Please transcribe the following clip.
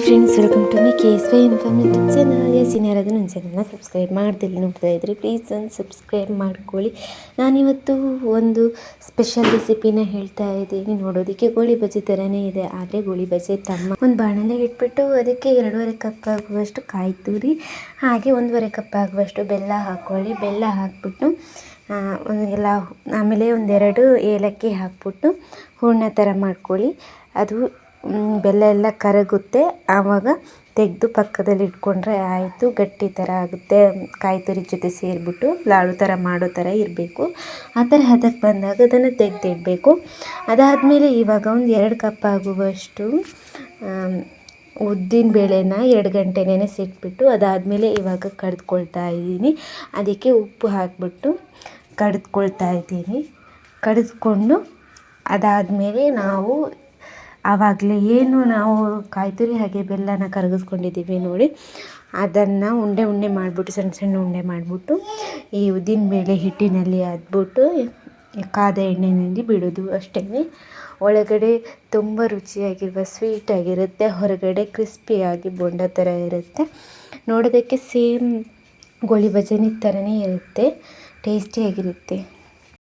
Friends, welcome to my KSY inform YouTube channel. ಯಾರಾದರೂ ನನ್ನ ಚಾನಲ್ನ ಸಬ್ಸ್ಕ್ರೈಬ್ ಮಾಡ್ತಿಲ್ಲ ನೋಡ್ತಾ ಇದ್ದರೆ ಪ್ಲೀಸ್ ಒಂದು ಸಬ್ಸ್ಕ್ರೈಬ್ ಮಾಡ್ಕೊಳ್ಳಿ. ನಾನಿವತ್ತು ಒಂದು ಸ್ಪೆಷಲ್ ರೆಸಿಪಿನ ಹೇಳ್ತಾ ಇದ್ದೀನಿ. ನೋಡೋದಕ್ಕೆ ಗೋಳಿ ಬಜ್ಜಿ ಥರನೇ ಇದೆ, ಆದರೆ ಗೋಳಿ ಬಜ್ಜಿ ತಮ್ಮ ಒಂದು ಬಾಣಲೆ ಇಟ್ಬಿಟ್ಟು ಅದಕ್ಕೆ 2.5 ಕಪ್ ಆಗುವಷ್ಟು ಕಾಯಿ ತುರಿ, ಹಾಗೆ 1.5 ಕಪ್ ಆಗುವಷ್ಟು ಬೆಲ್ಲ ಹಾಕ್ಕೊಳ್ಳಿ. ಬೆಲ್ಲ ಹಾಕ್ಬಿಟ್ಟು ಎಲ್ಲ ಆಮೇಲೆ 1-2 ಏಲಕ್ಕಿ ಹಾಕ್ಬಿಟ್ಟು ಹೂರ್ಣ ಥರ ಮಾಡ್ಕೊಳ್ಳಿ. ಅದು ಬೆಲ್ಲ ಎಲ್ಲ ಕರಗುತ್ತೆ, ಆವಾಗ ತೆಗೆದು ಪಕ್ಕದಲ್ಲಿ ಇಟ್ಕೊಂಡ್ರೆ ಆಯಿತು. ಗಟ್ಟಿ ಥರ ಆಗುತ್ತೆ, ಕಾಯಿ ತುರಿ ಜೊತೆ ಸೇರಿಬಿಟ್ಟು ಲಾಡು ಥರ ಮಾಡೋ ಥರ ಇರಬೇಕು. ಆ ಥರ ಹದಕ್ಕೆ ಬಂದಾಗ ಅದನ್ನು ತೆಗೆದಿಡಬೇಕು. ಅದಾದಮೇಲೆ ಇವಾಗ 2 ಕಪ್ ಆಗುವಷ್ಟು ಉದ್ದಿನ ಬೇಳೆನ 2 ಗಂಟೆ ನೆನೆಸಿಟ್ಬಿಟ್ಟು ಅದಾದಮೇಲೆ ಇವಾಗ ಕಡಿದ್ಕೊಳ್ತಾ ಇದ್ದೀನಿ. ಅದಕ್ಕೆ ಉಪ್ಪು ಹಾಕಿಬಿಟ್ಟು ಕಡಿದ್ಕೊಳ್ತಾ ಇದ್ದೀನಿ. ಕಡಿದ್ಕೊಂಡು ಅದಾದಮೇಲೆ ನಾವು ಆವಾಗಲೇ ನಾವು ಕಾಯಿ ತುರಿ ಹಾಗೆ ಬೆಲ್ಲನ ಕರಗಿಸ್ಕೊಂಡಿದ್ದೀವಿ ನೋಡಿ, ಅದನ್ನು ಉಂಡೆ ಮಾಡಿಬಿಟ್ಟು ಸಣ್ಣ ಉಂಡೆ ಮಾಡಿಬಿಟ್ಟು ಈ ಉದ್ದಿನ ಬೇಳೆ ಹಿಟ್ಟಿನಲ್ಲಿ ಅದ್ಬಿಟ್ಟು ಕಾದ ಎಣ್ಣೆಯಲ್ಲಿ ಬಿಡೋದು ಅಷ್ಟೇ. ಒಳಗಡೆ ತುಂಬ ರುಚಿಯಾಗಿರುವ ಸ್ವೀಟಾಗಿರುತ್ತೆ, ಹೊರಗಡೆ ಕ್ರಿಸ್ಪಿಯಾಗಿ ಬೋಂಡ ಥರ ಇರುತ್ತೆ. ನೋಡೋದಕ್ಕೆ ಸೇಮ್ ಗೋಳಿ ಬಜ್ಜಿ ಥರನೇ ಇರುತ್ತೆ, ಟೇಸ್ಟಿಯಾಗಿರುತ್ತೆ.